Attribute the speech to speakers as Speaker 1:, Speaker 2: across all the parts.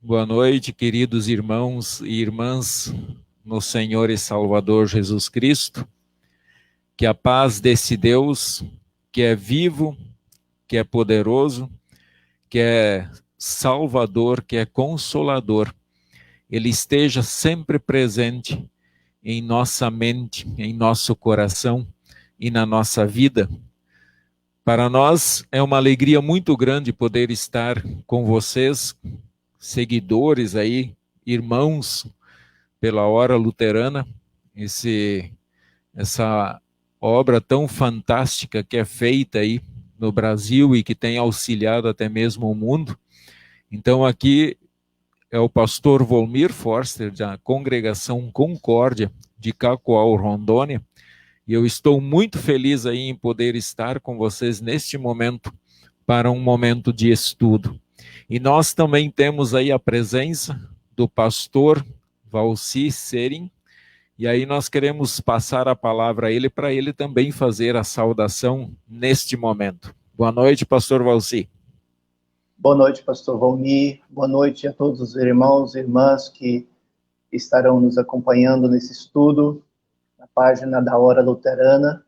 Speaker 1: Boa noite, queridos irmãos e irmãs no Senhor e Salvador Jesus Cristo. Que a paz desse Deus, que é vivo, que é poderoso, que é salvador, que é consolador, ele esteja sempre presente em nossa mente, em nosso coração e na nossa vida. Para nós é uma alegria muito grande poder estar com vocês, seguidores aí, irmãos pela Hora Luterana, essa obra tão fantástica que é feita aí no Brasil e que tem auxiliado até mesmo o mundo. Então aqui é o pastor Volmir Forster, da Congregação Concórdia de Cacoal, Rondônia, e eu estou muito feliz aí em poder estar com vocês neste momento para um momento de estudo. E nós também temos aí a presença do pastor Valci Serin, e aí nós queremos passar a palavra a ele para ele também fazer a saudação neste momento. Boa noite, pastor Valci.
Speaker 2: Boa noite, pastor Valmir. Boa noite a todos os irmãos e irmãs que estarão nos acompanhando nesse estudo, na página da Hora Luterana.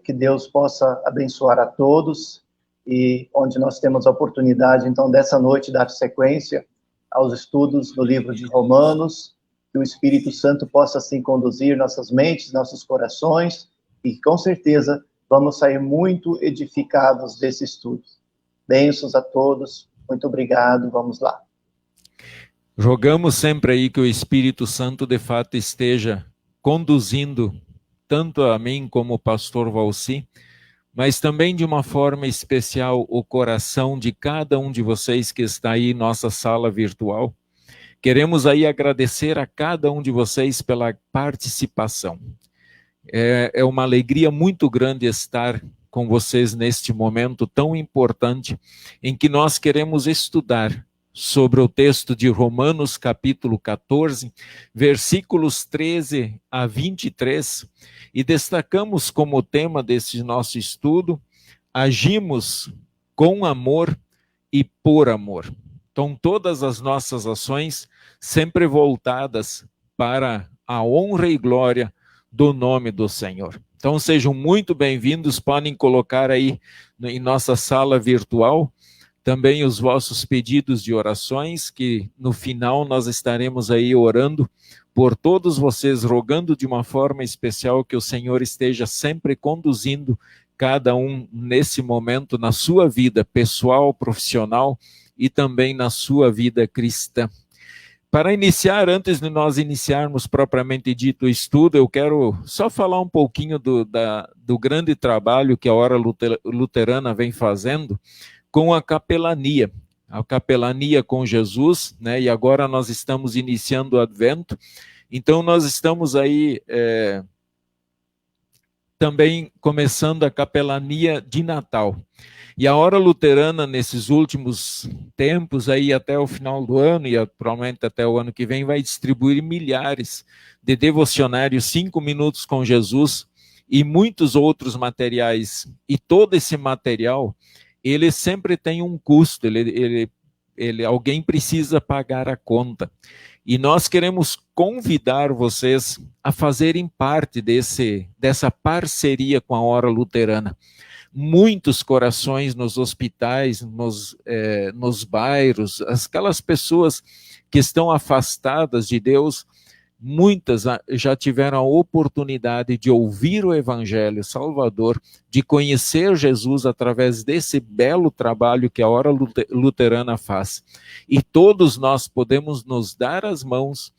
Speaker 2: Que Deus possa abençoar a todos e onde nós temos a oportunidade, então, dessa noite, dar sequência aos estudos do livro de Romanos, que o Espírito Santo possa, assim, conduzir nossas mentes, nossos corações, e, com certeza, vamos sair muito edificados desse estudo. Bênçãos a todos, muito obrigado, vamos lá.
Speaker 1: Rogamos sempre aí que o Espírito Santo, de fato, esteja conduzindo tanto a mim como o pastor Valci, mas também de uma forma especial o coração de cada um de vocês que está aí em nossa sala virtual. Queremos aí agradecer a cada um de vocês pela participação. É uma alegria muito grande estar com vocês neste momento tão importante em que nós queremos estudar sobre o texto de Romanos capítulo 14, versículos 13 a 23, e destacamos como tema desse nosso estudo, agimos com amor e por amor. Então, todas as nossas ações sempre voltadas para a honra e glória do nome do Senhor. Então, sejam muito bem-vindos, podem colocar aí em nossa sala virtual também os vossos pedidos de orações, que no final nós estaremos aí orando por todos vocês, rogando de uma forma especial que o Senhor esteja sempre conduzindo cada um nesse momento na sua vida pessoal, profissional e também na sua vida cristã. Para iniciar, antes de nós iniciarmos propriamente dito o estudo, eu quero só falar um pouquinho do grande trabalho que a Hora Luterana vem fazendo com a capelania com Jesus, né? E agora nós estamos iniciando o Advento, então nós estamos aí também começando a capelania de Natal. E a Hora Luterana, nesses últimos tempos, aí até o final do ano, e provavelmente até o ano que vem, vai distribuir milhares de devocionários, 5 minutos com Jesus, e muitos outros materiais. E todo esse material, ele sempre tem um custo, alguém precisa pagar a conta. E nós queremos convidar vocês a fazerem parte dessa parceria com a Hora Luterana. Muitos corações nos hospitais, nos bairros, aquelas pessoas que estão afastadas de Deus, muitas já tiveram a oportunidade de ouvir o Evangelho Salvador, de conhecer Jesus através desse belo trabalho que a Hora Luterana faz. E todos nós podemos nos dar as mãos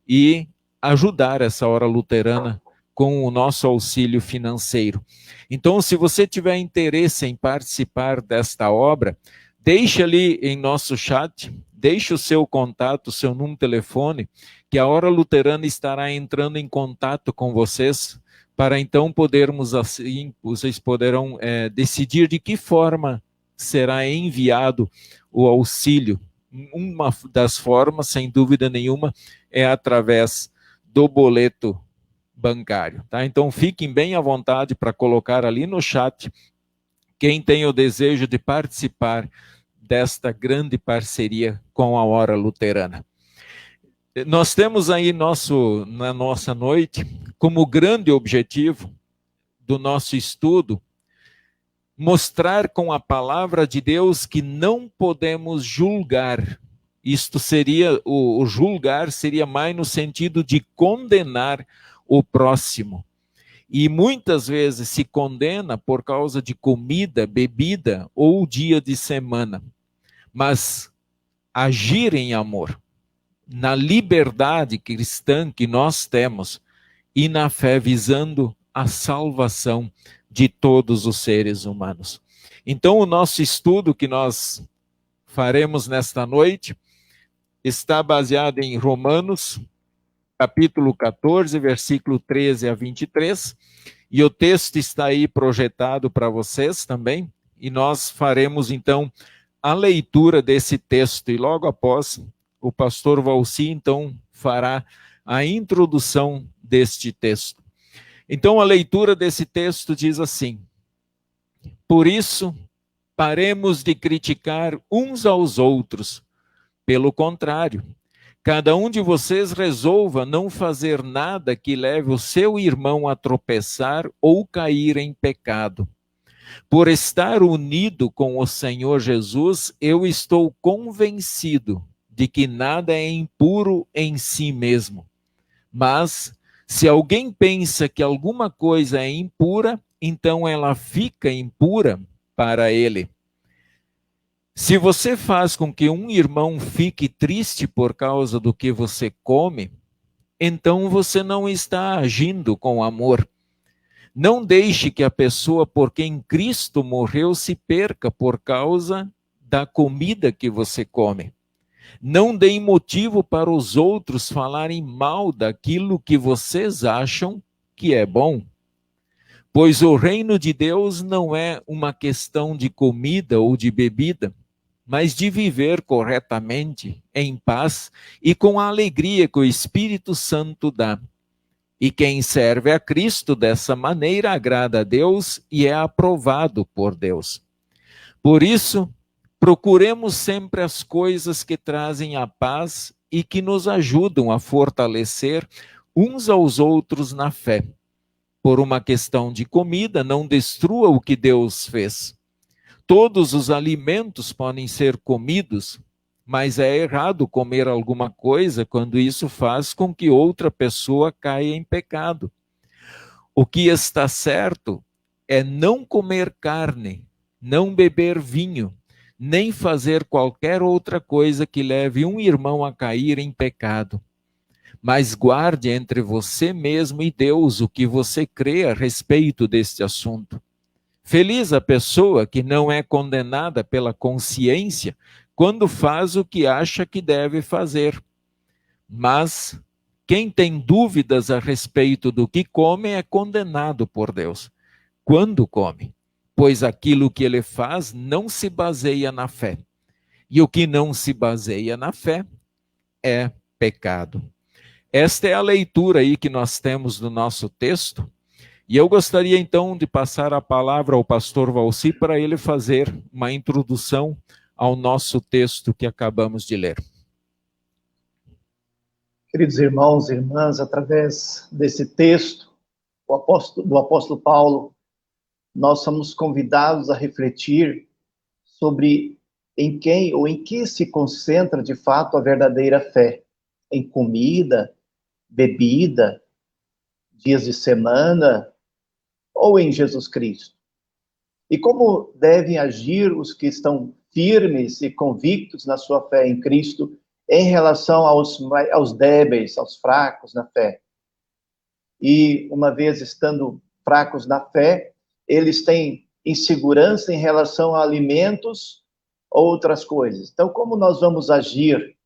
Speaker 1: e ajudar essa Hora Luterana com o nosso auxílio financeiro. Então, se você tiver interesse em participar desta obra, deixe ali em nosso chat, deixe o seu contato, o seu número de telefone, que a Hora Luterana estará entrando em contato com vocês, para então podermos, assim, vocês poderão decidir de que forma será enviado o auxílio. Uma das formas, sem dúvida nenhuma, é através do boleto bancário, tá? Então fiquem bem à vontade para colocar ali no chat quem tem o desejo de participar desta grande parceria com a Hora Luterana. Nós temos aí na nossa noite, como grande objetivo do nosso estudo, mostrar com a palavra de Deus que não podemos julgar. Isto seria, o julgar seria mais no sentido de condenar o próximo. E muitas vezes se condena por causa de comida, bebida ou dia de semana. Mas agir em amor, na liberdade cristã que nós temos e na fé visando a salvação de todos os seres humanos. Então, o nosso estudo que nós faremos nesta noite está baseado em Romanos, capítulo 14, versículo 13 a 23, e o texto está aí projetado para vocês também, e nós faremos então a leitura desse texto, e logo após o pastor Valci então fará a introdução deste texto. Então a leitura desse texto diz assim: por isso, paremos de criticar uns aos outros. Pelo contrário, cada um de vocês resolva não fazer nada que leve o seu irmão a tropeçar ou cair em pecado. Por estar unido com o Senhor Jesus, eu estou convencido de que nada é impuro em si mesmo. Mas, se alguém pensa que alguma coisa é impura, então ela fica impura para ele. Se você faz com que um irmão fique triste por causa do que você come, então você não está agindo com amor. Não deixe que a pessoa por quem Cristo morreu se perca por causa da comida que você come. Não deem motivo para os outros falarem mal daquilo que vocês acham que é bom. Pois o reino de Deus não é uma questão de comida ou de bebida, mas de viver corretamente, em paz e com a alegria que o Espírito Santo dá. E quem serve a Cristo dessa maneira agrada a Deus e é aprovado por Deus. Por isso, procuremos sempre as coisas que trazem a paz e que nos ajudam a fortalecer uns aos outros na fé. Por uma questão de comida, não destrua o que Deus fez. Todos os alimentos podem ser comidos, mas é errado comer alguma coisa quando isso faz com que outra pessoa caia em pecado. O que está certo é não comer carne, não beber vinho, nem fazer qualquer outra coisa que leve um irmão a cair em pecado. Mas guarde entre você mesmo e Deus o que você crê a respeito deste assunto. Feliz a pessoa que não é condenada pela consciência quando faz o que acha que deve fazer. Mas quem tem dúvidas a respeito do que come é condenado por Deus quando come, pois aquilo que ele faz não se baseia na fé. E o que não se baseia na fé é pecado. Esta é a leitura aí que nós temos do nosso texto. E eu gostaria então de passar a palavra ao pastor Valci para ele fazer uma introdução ao nosso texto que acabamos de ler.
Speaker 2: Queridos irmãos e irmãs, através desse texto do apóstolo Paulo, nós somos convidados a refletir sobre em quem ou em que se concentra de fato a verdadeira fé. Em comida, bebida, dias de semana, ou em Jesus Cristo? E como devem agir os que estão firmes e convictos na sua fé em Cristo em relação aos débeis, aos fracos na fé? E uma vez estando fracos na fé, eles têm insegurança em relação a alimentos ou outras coisas. Então, como nós vamos agir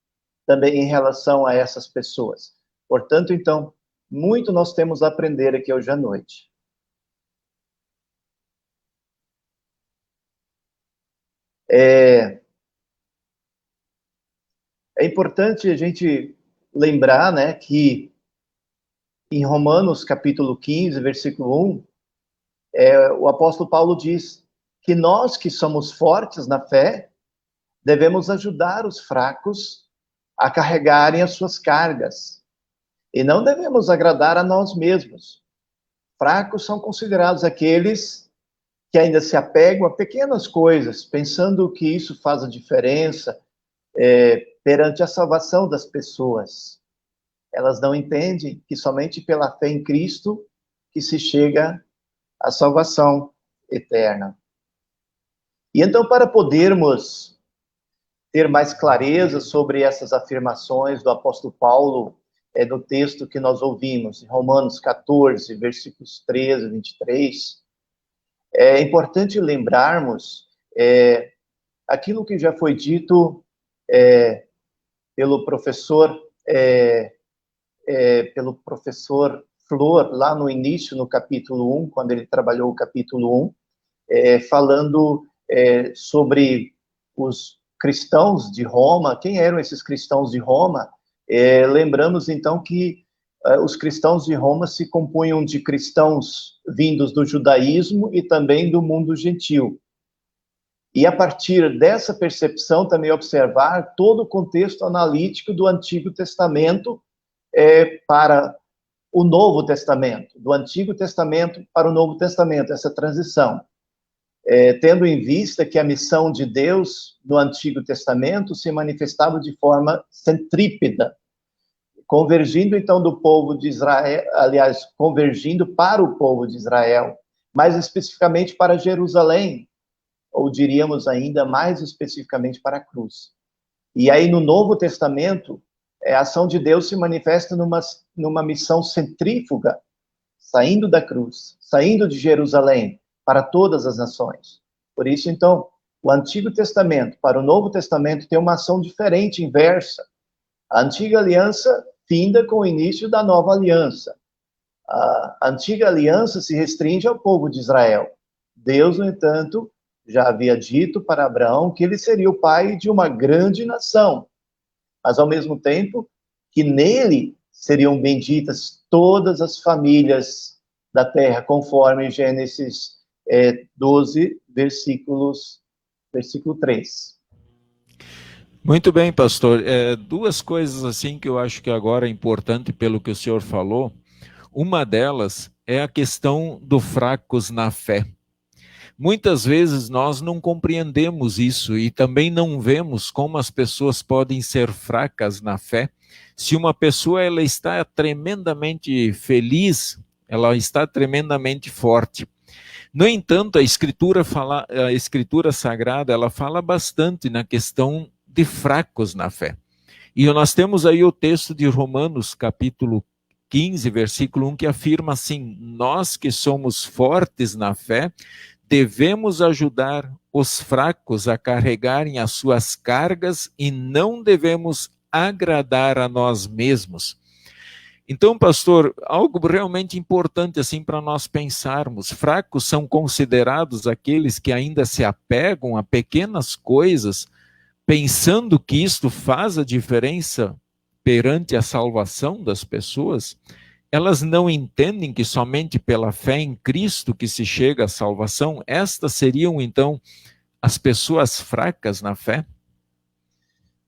Speaker 2: também em relação a essas pessoas? Portanto, então, muito nós temos a aprender aqui hoje à noite. É importante a gente lembrar, né, que em Romanos capítulo 15, versículo 1, o apóstolo Paulo diz que nós que somos fortes na fé, devemos ajudar os fracos a carregarem as suas cargas. E não devemos agradar a nós mesmos. Fracos são considerados aqueles que ainda se apegam a pequenas coisas, pensando que isso faz a diferença perante a salvação das pessoas. Elas não entendem que somente pela fé em Cristo que se chega à salvação eterna. E então, para podermos ter mais clareza sobre essas afirmações do apóstolo Paulo, no texto que nós ouvimos, em Romanos 14, versículos 13 e 23, é importante lembrarmos aquilo que já foi dito pelo professor Flor, lá no início, no capítulo 1, quando ele trabalhou o capítulo 1, falando sobre os cristãos de Roma. Quem eram esses cristãos de Roma? Lembramos, então, que os cristãos de Roma se compunham de cristãos vindos do judaísmo e também do mundo gentil. E a partir dessa percepção, também observar todo o contexto analítico do Antigo Testamento para o Novo Testamento, do Antigo Testamento para o Novo Testamento, essa transição. Tendo em vista que a missão de Deus no Antigo Testamento se manifestava de forma centrípeta, convergindo então do povo de Israel, aliás, convergindo para o povo de Israel, mais especificamente para Jerusalém, ou diríamos ainda mais especificamente para a cruz. E aí no Novo Testamento, a ação de Deus se manifesta numa missão centrífuga, saindo da cruz, saindo de Jerusalém, para todas as nações. Por isso, então, o Antigo Testamento para o Novo Testamento tem uma ação diferente, inversa. A antiga aliança finda com o início da nova aliança. A antiga aliança se restringe ao povo de Israel. Deus, no entanto, já havia dito para Abraão que ele seria o pai de uma grande nação, mas ao mesmo tempo que nele seriam benditas todas as famílias da terra, conforme Gênesis 12, versículo 3.
Speaker 1: Muito bem, pastor. Duas coisas assim que eu acho que agora é importante pelo que o senhor falou. Uma delas é a questão do fracos na fé. Muitas vezes nós não compreendemos isso e também não vemos como as pessoas podem ser fracas na fé. Se uma pessoa ela está tremendamente feliz, ela está tremendamente forte. No entanto, a Escritura Sagrada, ela fala bastante na questão de fracos na fé. E nós temos aí o texto de Romanos, capítulo 15, versículo 1, que afirma assim: nós que somos fortes na fé, devemos ajudar os fracos a carregarem as suas cargas e não devemos agradar a nós mesmos. Então, pastor, algo realmente importante assim para nós pensarmos. Fracos são considerados aqueles que ainda se apegam a pequenas coisas, pensando que isto faz a diferença perante a salvação das pessoas. Elas não entendem que somente pela fé em Cristo que se chega à salvação. Estas seriam, então, as pessoas fracas na fé?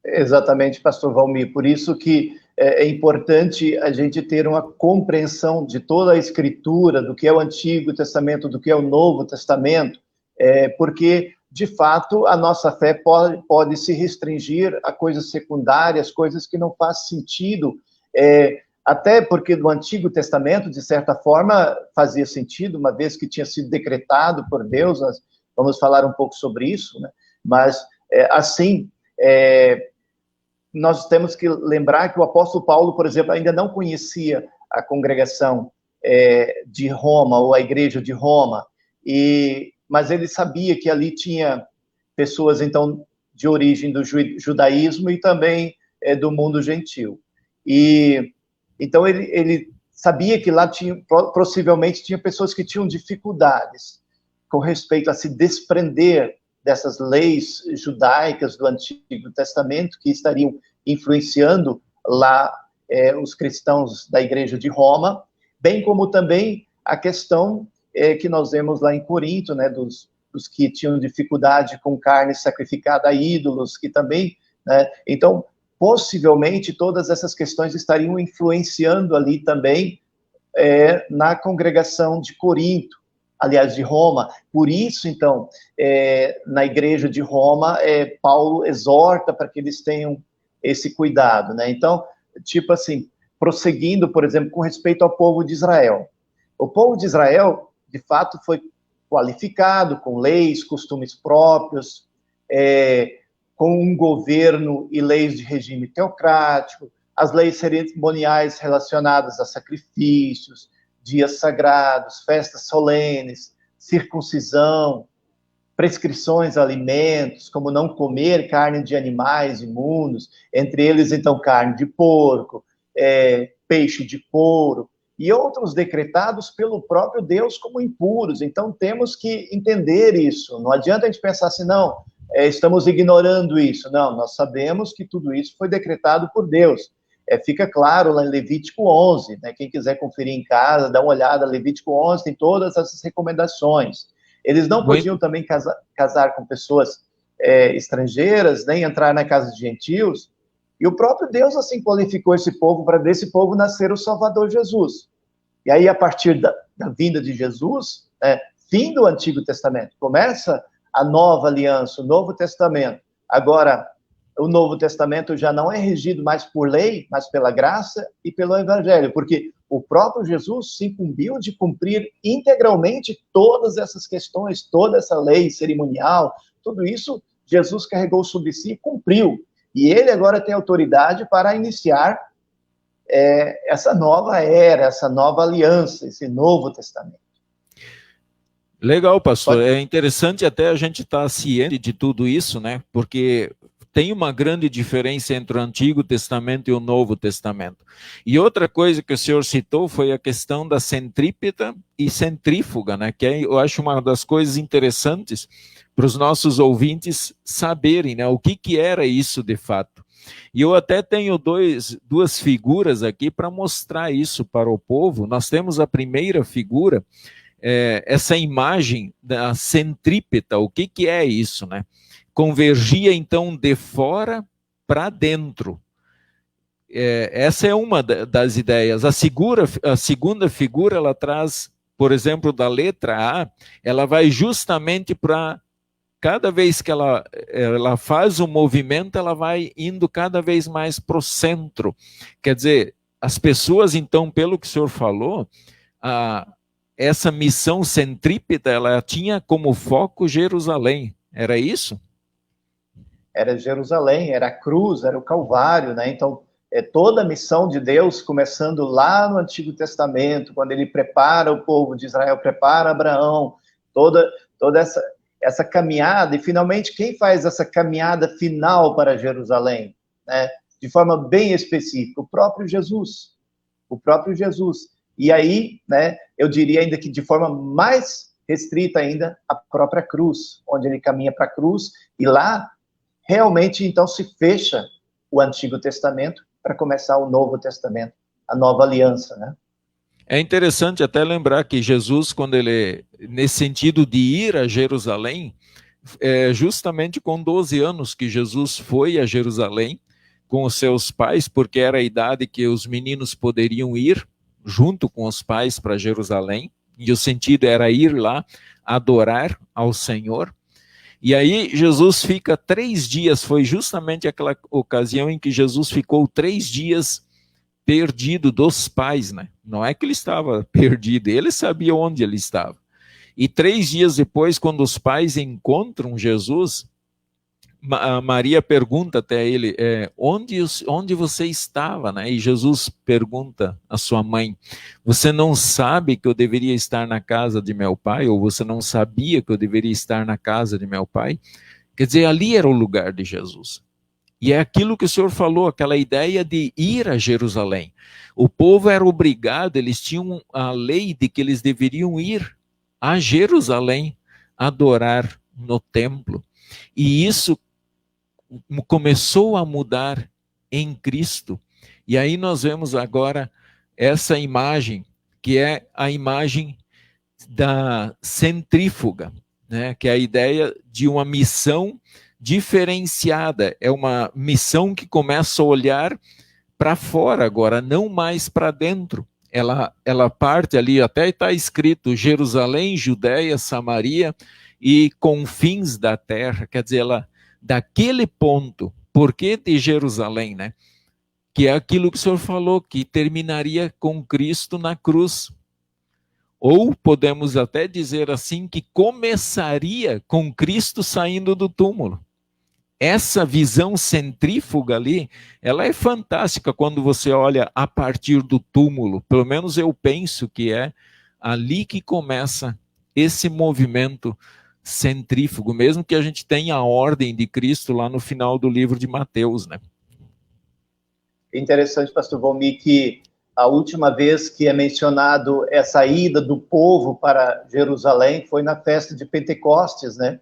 Speaker 2: Exatamente, pastor Valmir. Por isso que é importante a gente ter uma compreensão de toda a Escritura, do que é o Antigo Testamento, do que é o Novo Testamento, porque, de fato, a nossa fé pode se restringir a coisas secundárias, coisas que não faz sentido, até porque no Antigo Testamento, de certa forma, fazia sentido, uma vez que tinha sido decretado por Deus. Nós vamos falar um pouco sobre isso, né? Mas, assim, nós temos que lembrar que o apóstolo Paulo, por exemplo, ainda não conhecia a congregação de Roma, ou a igreja de Roma, mas ele sabia que ali tinha pessoas, então, de origem do judaísmo e também do mundo gentil. E então ele sabia que lá possivelmente tinha pessoas que tinham dificuldades com respeito a se desprender dessas leis judaicas do Antigo Testamento, que estariam influenciando lá os cristãos da igreja de Roma, bem como também a questão que nós vemos lá em Corinto, né, dos os que tinham dificuldade com carne sacrificada a ídolos, que também, né? Então, possivelmente, todas essas questões estariam influenciando ali também na congregação de Corinto, aliás, de Roma. Por isso, então, na igreja de Roma, Paulo exorta para que eles tenham esse cuidado, né? Então, tipo assim, prosseguindo, por exemplo, com respeito ao povo de Israel. O povo de Israel, de fato, foi qualificado com leis, costumes próprios, com um governo e leis de regime teocrático, as leis cerimoniais relacionadas a sacrifícios, dias sagrados, festas solenes, circuncisão, prescrições a alimentos, como não comer carne de animais imundos, entre eles, então, carne de porco, peixe de couro, e outros decretados pelo próprio Deus como impuros. Então, temos que entender isso. Não adianta a gente pensar assim, não, estamos ignorando isso. Não, nós sabemos que tudo isso foi decretado por Deus. Fica claro lá em Levítico 11, né? Quem quiser conferir em casa, dá uma olhada, Levítico 11 tem todas essas recomendações. Eles não podiam também casar com pessoas estrangeiras, nem entrar na casa de gentios, e o próprio Deus assim qualificou esse povo para desse povo nascer o Salvador Jesus. E aí, a partir da vinda de Jesus, fim do Antigo Testamento, começa a nova aliança, o Novo Testamento. Agora, o Novo Testamento já não é regido mais por lei, mas pela graça e pelo Evangelho, porque o próprio Jesus se incumbiu de cumprir integralmente todas essas questões, toda essa lei cerimonial, tudo isso Jesus carregou sobre si e cumpriu. E ele agora tem autoridade para iniciar essa nova era, essa nova aliança, esse Novo Testamento.
Speaker 1: Legal, pastor. É interessante até a gente estar ciente de tudo isso, né? Porque tem uma grande diferença entre o Antigo Testamento e o Novo Testamento. E outra coisa que o senhor citou foi a questão da centrípeta e centrífuga, né? Que eu acho uma das coisas interessantes para os nossos ouvintes saberem, né? O que era isso de fato. E eu até tenho duas figuras aqui para mostrar isso para o povo. Nós temos a primeira figura, essa imagem da centrípeta. O que é isso, né? Convergia, então, de fora para dentro. Essa é uma das ideias. A segunda figura, ela traz, por exemplo, da letra A, ela vai justamente para, cada vez que ela faz o movimento, ela vai indo cada vez mais para o centro. Quer dizer, as pessoas, então, pelo que o senhor falou, essa missão centrípeta, ela tinha como foco Jerusalém. Era isso?
Speaker 2: Era Jerusalém, era a cruz, era o Calvário, né? Então, toda a missão de Deus, começando lá no Antigo Testamento, quando ele prepara o povo de Israel, prepara Abraão, toda essa caminhada, e finalmente quem faz essa caminhada final para Jerusalém, né? De forma bem específica, o próprio Jesus. O próprio Jesus. E aí, né, eu diria ainda que de forma mais restrita ainda, a própria cruz, onde ele caminha para a cruz, e lá realmente, então, se fecha o Antigo Testamento para começar o Novo Testamento, a nova aliança, né?
Speaker 1: É interessante até lembrar que Jesus, quando ele, nesse sentido de ir a Jerusalém, justamente com 12 anos que Jesus foi a Jerusalém com os seus pais, porque era a idade que os meninos poderiam ir junto com os pais para Jerusalém, e o sentido era ir lá adorar ao Senhor. E aí Jesus fica 3 dias, foi justamente aquela ocasião em que Jesus ficou 3 dias perdido dos pais, né? Não é que ele estava perdido, ele sabia onde ele estava. E 3 dias depois, quando os pais encontram Jesus, Maria pergunta até ele, onde você estava, né? E Jesus pergunta à sua mãe, você não sabe que eu deveria estar na casa de meu pai? Ou você não sabia que eu deveria estar na casa de meu pai? Quer dizer, ali era o lugar de Jesus. E é aquilo que o senhor falou, aquela ideia de ir a Jerusalém. O povo era obrigado, eles tinham a lei de que eles deveriam ir a Jerusalém adorar no templo. E isso começou a mudar em Cristo. E aí nós vemos agora essa imagem, que é a imagem da centrífuga. né? Que é a ideia de uma missão diferenciada, é uma missão que começa a olhar para fora agora, não mais para dentro. Ela parte ali, até está escrito Jerusalém, Judéia, Samaria e confins da terra, quer dizer, ela, daquele ponto, por que de Jerusalém, né? Que é aquilo que o senhor falou, que terminaria com Cristo na cruz. Ou podemos até dizer assim, que começaria com Cristo saindo do túmulo. Essa visão centrífuga ali, ela é fantástica quando você olha a partir do túmulo. Pelo menos eu penso que é ali que começa esse movimento centrífugo, mesmo que a gente tenha a ordem de Cristo lá no final do livro de Mateus, né?
Speaker 2: Interessante, pastor Valmir, que a última vez que é mencionado essa ida do povo para Jerusalém foi na festa de Pentecostes, né?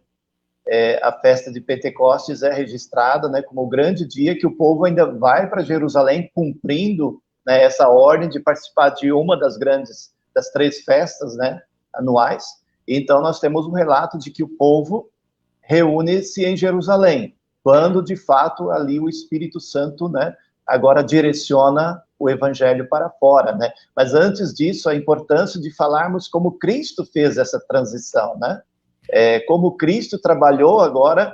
Speaker 2: A festa de Pentecostes é registrada, né, como o grande dia que o povo ainda vai para Jerusalém cumprindo, né, essa ordem de participar de uma das 3 festas, né, anuais. Então nós temos um relato de que o povo reúne-se em Jerusalém, quando de fato ali o Espírito Santo, né, agora direciona o evangelho para fora, né? Mas antes disso, a importância de falarmos como Cristo fez essa transição, né? Como Cristo trabalhou agora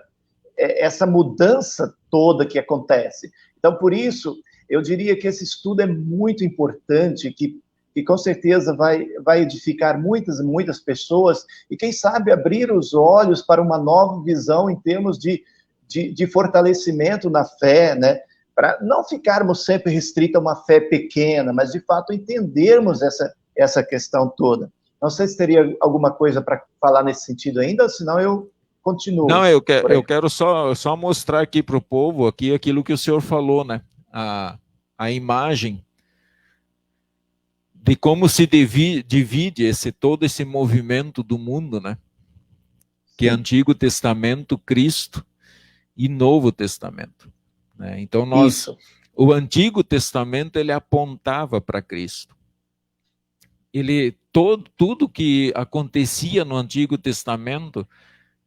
Speaker 2: essa mudança toda que acontece. Então, por isso, eu diria que esse estudo é muito importante, que com certeza vai edificar muitas e muitas pessoas, e quem sabe abrir os olhos para uma nova visão em termos de fortalecimento na fé, né? Para não ficarmos sempre restritos a uma fé pequena, mas de fato entendermos essa questão toda. Não sei se teria alguma coisa para falar nesse sentido ainda, senão eu continuo.
Speaker 1: Não, eu quero só mostrar aqui para o povo aqui aquilo que o senhor falou, né? A imagem de como se divide todo esse movimento do mundo, né? Que é Antigo Testamento, Cristo e Novo Testamento. Né? Então o Antigo Testamento ele apontava para Cristo. Tudo que acontecia no Antigo Testamento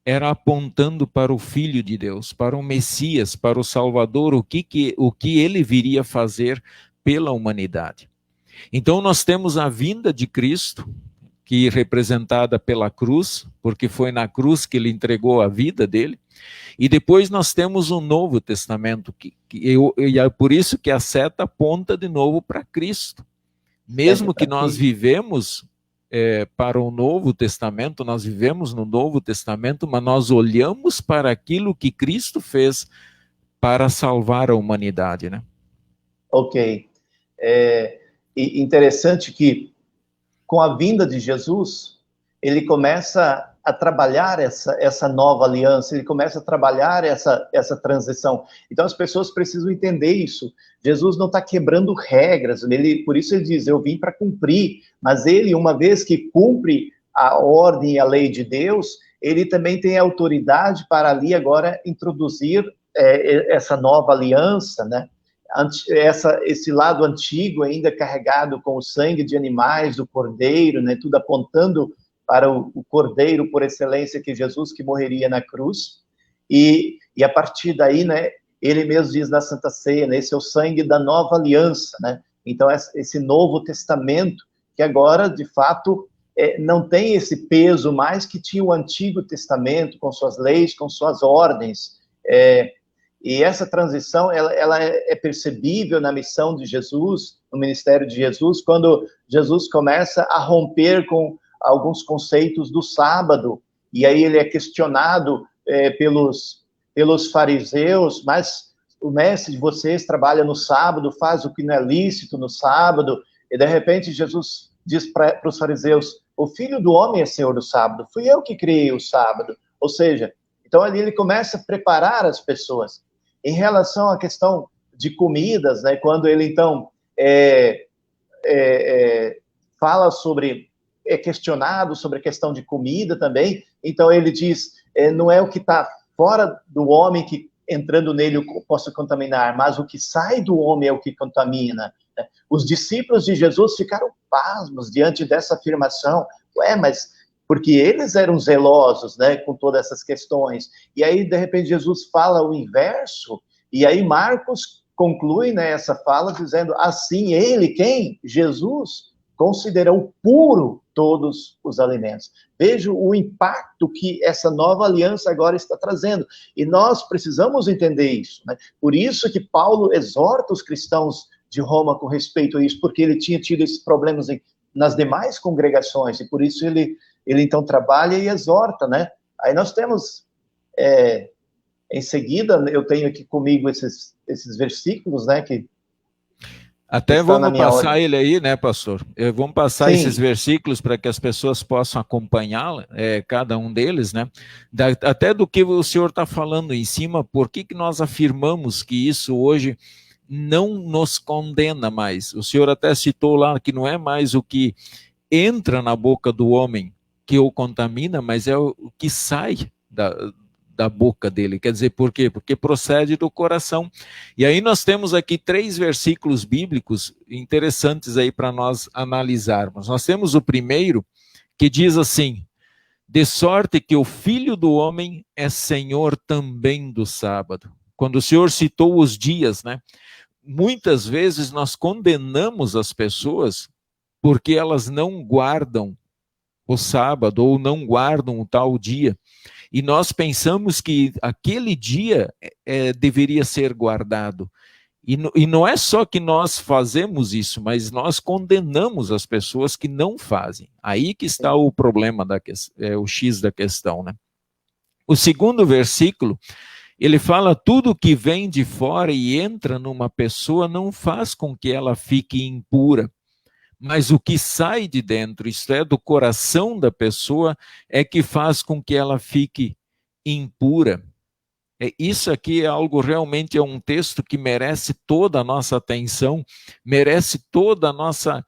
Speaker 1: era apontando para o Filho de Deus, para o Messias, para o Salvador, o que ele viria fazer pela humanidade. Então nós temos a vinda de Cristo, que é representada pela cruz, porque foi na cruz que ele entregou a vida dele, e depois nós temos o Novo Testamento, e é por isso que a seta aponta de novo para Cristo. Mesmo que nós vivemos para o Novo Testamento, nós vivemos no Novo Testamento, mas nós olhamos para aquilo que Cristo fez para salvar a humanidade, né?
Speaker 2: Ok. E interessante que, com a vinda de Jesus, ele começa a trabalhar essa nova aliança, ele começa a trabalhar essa transição. Então, as pessoas precisam entender isso. Jesus não está quebrando regras, por isso ele diz, eu vim para cumprir, mas ele, uma vez que cumpre a ordem e a lei de Deus, ele também tem autoridade para ali agora introduzir essa nova aliança, né? Esse lado antigo ainda carregado com o sangue de animais, do cordeiro, né? Tudo apontando para o cordeiro por excelência, que Jesus, que morreria na cruz, e a partir daí, né, ele mesmo diz na Santa Ceia, né, esse é o sangue da nova aliança, né? Então esse Novo Testamento, que agora, de fato, não tem esse peso mais que tinha o Antigo Testamento, com suas leis, com suas ordens, e essa transição, ela é percebível na missão de Jesus, no ministério de Jesus, quando Jesus começa a romper com alguns conceitos do sábado, e aí ele é questionado pelos fariseus, mas o mestre de vocês trabalha no sábado, faz o que não é lícito no sábado, e de repente Jesus diz para os fariseus, o Filho do Homem é Senhor do sábado, fui eu que criei o sábado. Ou seja, então ali ele começa a preparar as pessoas. Em relação à questão de comidas, né, quando ele então fala sobre, é questionado sobre a questão de comida também, então ele diz, não é o que está fora do homem que entrando nele possa contaminar, mas o que sai do homem é o que contamina. Os discípulos de Jesus ficaram pasmos diante dessa afirmação. Mas porque eles eram zelosos, né, com todas essas questões. E aí, de repente, Jesus fala o inverso, e aí Marcos conclui, né, essa fala dizendo, assim ele, quem? Jesus, considerou puro todos os alimentos. Veja o impacto que essa nova aliança agora está trazendo. E nós precisamos entender isso, né? Por isso que Paulo exorta os cristãos de Roma com respeito a isso, porque ele tinha tido esses problemas nas demais congregações, e por isso ele então trabalha e exorta, né? Aí nós temos, em seguida, eu tenho aqui comigo esses versículos, né, que
Speaker 1: até
Speaker 2: está na
Speaker 1: vamos
Speaker 2: minha
Speaker 1: passar
Speaker 2: ordem.
Speaker 1: ele aí, né, pastor? Vamos passar
Speaker 2: Sim.
Speaker 1: esses versículos para que as pessoas possam acompanhar cada um deles, né? Até do que o senhor está falando em cima, por que nós afirmamos que isso hoje não nos condena mais? O senhor até citou lá que não é mais o que entra na boca do homem que o contamina, mas é o que sai da boca dele. Quer dizer, por quê? Porque procede do coração. E aí nós temos aqui 3 versículos bíblicos interessantes aí para nós analisarmos. Nós temos o primeiro, que diz assim, de sorte que o Filho do Homem é Senhor também do sábado. Quando o Senhor citou os dias, né? Muitas vezes nós condenamos as pessoas porque elas não guardam o sábado ou não guardam o tal dia. E nós pensamos que aquele dia deveria ser guardado. E não é só que nós fazemos isso, mas nós condenamos as pessoas que não fazem. Aí que está o problema, o X da questão, né? O segundo versículo, ele fala, tudo que vem de fora e entra numa pessoa não faz com que ela fique impura. Mas o que sai de dentro, isto é, do coração da pessoa, é que faz com que ela fique impura. Isso aqui é algo realmente, é um texto que merece toda a nossa atenção, merece toda a nossa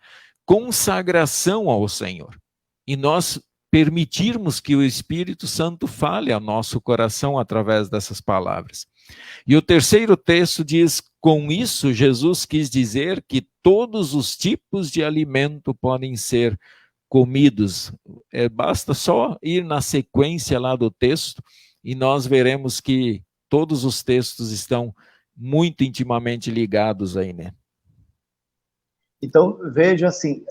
Speaker 1: consagração ao Senhor. E nós permitirmos que o Espírito Santo fale ao nosso coração através dessas palavras. E o terceiro texto diz, com isso Jesus quis dizer que todos os tipos de alimento podem ser comidos. Basta só ir na sequência lá do texto e nós veremos que todos os textos estão muito intimamente ligados aí, né?
Speaker 2: Então, veja assim,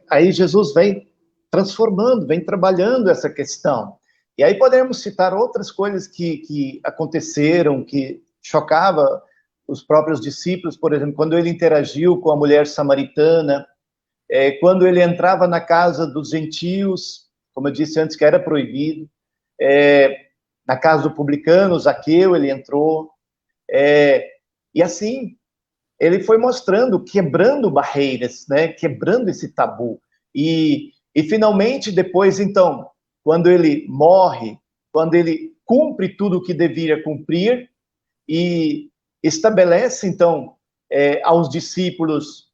Speaker 2: aí Jesus vem transformando, vem trabalhando essa questão. E aí podemos citar outras coisas que aconteceram, que chocava os próprios discípulos, por exemplo, quando ele interagiu com a mulher samaritana, quando ele entrava na casa dos gentios, como eu disse antes, que era proibido, na casa do publicano, Zaqueu, ele entrou, e assim, ele foi mostrando, quebrando barreiras, né, quebrando esse tabu, e finalmente, depois, então, quando ele morre, quando ele cumpre tudo o que deveria cumprir, e estabelece, então, aos discípulos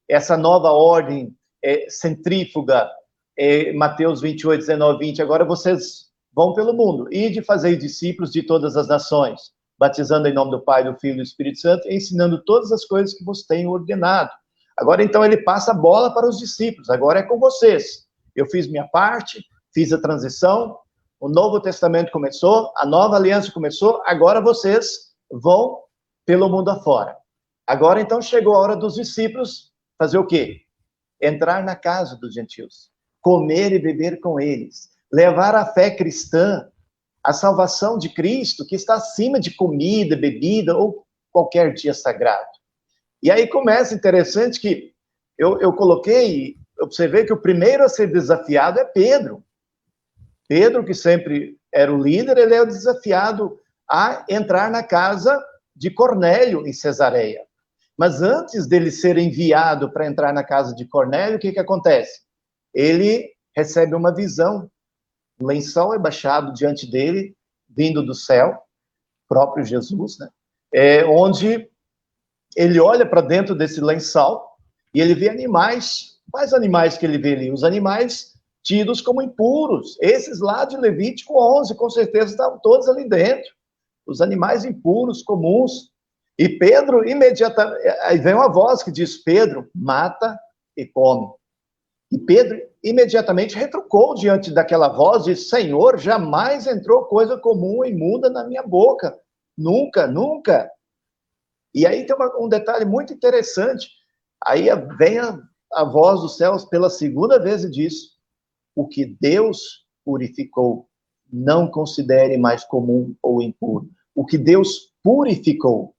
Speaker 2: essa nova ordem centrífuga, Mateus 28, 19, 20, agora vocês vão pelo mundo, e de fazer discípulos de todas as nações, batizando em nome do Pai, do Filho e do Espírito Santo, e ensinando todas as coisas que vos tenho ordenado. Agora, então, ele passa a bola para os discípulos, agora é com vocês. Eu fiz minha parte, fiz a transição, o Novo Testamento começou, a nova aliança começou, agora vocês vão pelo mundo afora. Agora, então, chegou a hora dos discípulos fazer o quê? Entrar na casa dos gentios, comer e beber com eles, levar a fé cristã, a salvação de Cristo, que está acima de comida, bebida ou qualquer dia sagrado. E aí começa, interessante que eu coloquei, observei que o primeiro a ser desafiado é Pedro. Pedro, que sempre era o líder, ele é o desafiado a entrar na casa de Cornélio, em Cesareia. Mas antes dele ser enviado para entrar na casa de Cornélio, o que acontece? Ele recebe uma visão. O lençol é baixado diante dele, vindo do céu, próprio Jesus, né? Onde ele olha para dentro desse lençol e ele vê animais. Quais animais que ele vê ali? Os animais tidos como impuros. Esses lá de Levítico 11, com certeza estavam todos ali dentro. Os animais impuros, comuns. E Pedro, imediatamente, aí vem uma voz que diz, Pedro, mata e come. E Pedro imediatamente retrucou diante daquela voz e disse: Senhor, jamais entrou coisa comum e imunda na minha boca. Nunca, nunca. E aí tem um detalhe muito interessante. Aí vem a voz dos céus pela segunda vez e diz: o que Deus purificou, não considere mais comum ou impuro. O que Deus purificou.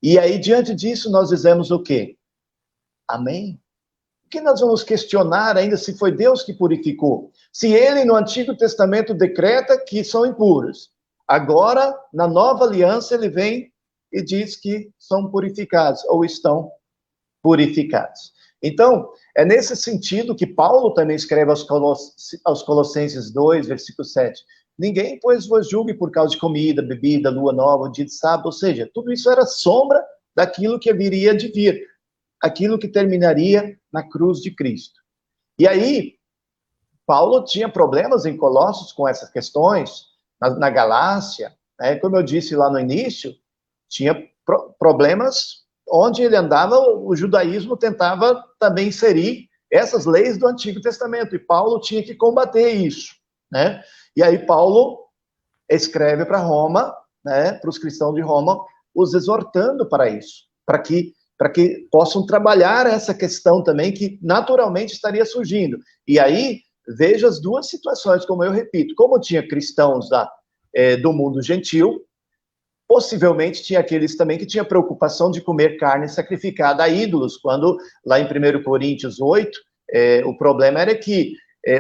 Speaker 2: E aí, diante disso, nós dizemos o quê? Amém? O que nós vamos questionar ainda se foi Deus que purificou? Se ele, no Antigo Testamento, decreta que são impuros. Agora, na Nova Aliança, ele vem e diz que são purificados, ou estão purificados. Então, é nesse sentido que Paulo também escreve aos Colossenses 2, versículo 7. Ninguém, pois, vos julgue por causa de comida, bebida, lua nova, dia de sábado. Ou seja, tudo isso era sombra daquilo que haveria de vir, aquilo que terminaria na cruz de Cristo. E aí, Paulo tinha problemas em Colossos com essas questões, na Galácia, né? Como eu disse lá no início, tinha problemas onde ele andava, o judaísmo tentava também inserir essas leis do Antigo Testamento, e Paulo tinha que combater isso, né? E aí Paulo escreve para Roma, né, para os cristãos de Roma, os exortando para isso, para que possam trabalhar essa questão também que naturalmente estaria surgindo. E aí, veja as duas situações, como eu repito, como tinha cristãos do mundo gentil, possivelmente tinha aqueles também que tinham preocupação de comer carne sacrificada a ídolos, quando lá em 1 Coríntios 8, o problema era que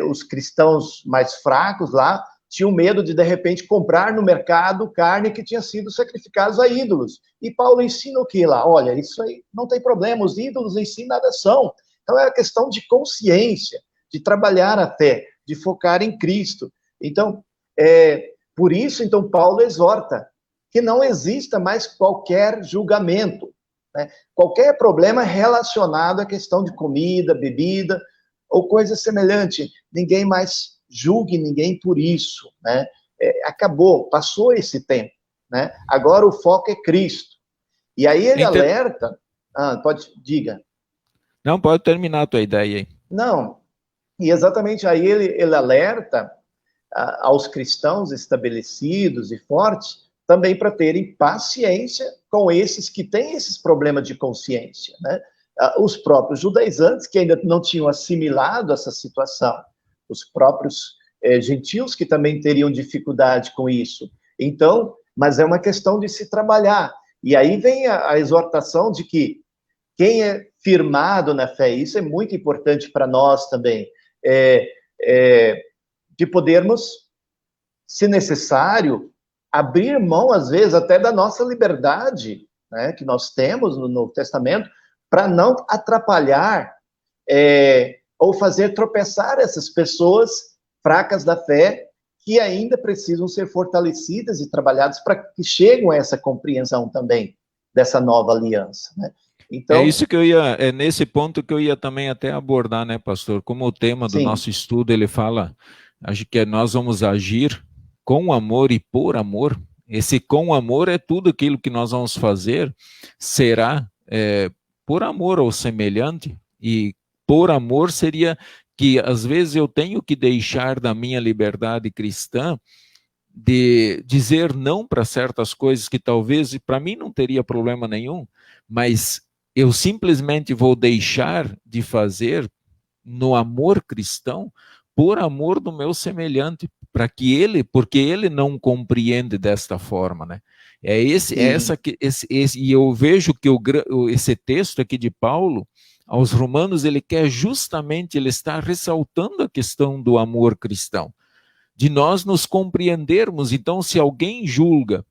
Speaker 2: os cristãos mais fracos lá tinham medo de repente, comprar no mercado carne que tinha sido sacrificada a ídolos. E Paulo ensina o que lá? Olha, isso aí não tem problema, os ídolos em si nada são. Então é a questão de consciência, de trabalhar a fé, de focar em Cristo. Então, por isso, então, Paulo exorta que não exista mais qualquer julgamento, né? Qualquer problema relacionado à questão de comida, bebida, ou coisa semelhante. Ninguém mais julgue ninguém por isso, né? Acabou, passou esse tempo, né? Agora o foco é Cristo. E aí ele alerta... diga.
Speaker 1: Não, pode terminar a tua ideia aí.
Speaker 2: Não, e exatamente aí ele alerta aos cristãos estabelecidos e fortes também para terem paciência com esses que têm esses problemas de consciência, né? Os próprios judaizantes que ainda não tinham assimilado essa situação, os próprios gentios que também teriam dificuldade com isso. Então, mas é uma questão de se trabalhar. E aí vem a exortação de que quem é firmado na fé, isso é muito importante para nós também, de podermos, se necessário, abrir mão, às vezes, até da nossa liberdade, né, que nós temos no Novo Testamento, para não atrapalhar ou fazer tropeçar essas pessoas fracas da fé que ainda precisam ser fortalecidas e trabalhadas para que cheguem a essa compreensão também dessa nova aliança, né? Então,
Speaker 1: é nesse ponto que eu ia também até abordar, né, pastor? Como o tema do nosso estudo, ele fala, acho que nós vamos agir com amor e por amor. Esse com amor é tudo aquilo que nós vamos fazer, será por amor ao semelhante, e por amor seria que às vezes eu tenho que deixar da minha liberdade cristã de dizer não para certas coisas que talvez para mim não teria problema nenhum, mas eu simplesmente vou deixar de fazer no amor cristão, por amor do meu semelhante, porque ele não compreende desta forma, né? E eu vejo que esse texto aqui de Paulo aos Romanos, ele está ressaltando a questão do amor cristão, de nós nos compreendermos. Então, se alguém julga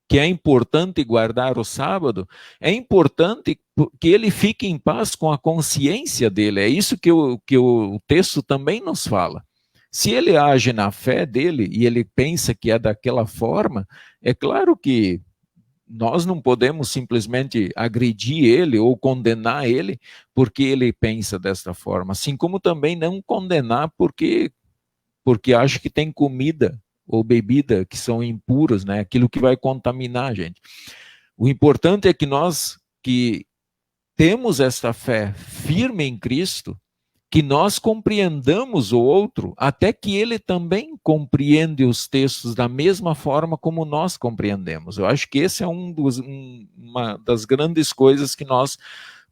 Speaker 1: que é importante guardar o sábado, é importante que ele fique em paz com a consciência dele. É isso que o texto também nos fala. Se ele age na fé dele e ele pensa que é daquela forma, é claro que nós não podemos simplesmente agredir ele ou condenar ele porque ele pensa desta forma, assim como também não condenar porque acha que tem comida ou bebida que são impuras, né? Aquilo que vai contaminar a gente. O importante é que nós que temos esta fé firme em Cristo, que nós compreendamos o outro, até que ele também compreende os textos da mesma forma como nós compreendemos. Eu acho que esse é uma das grandes coisas que nós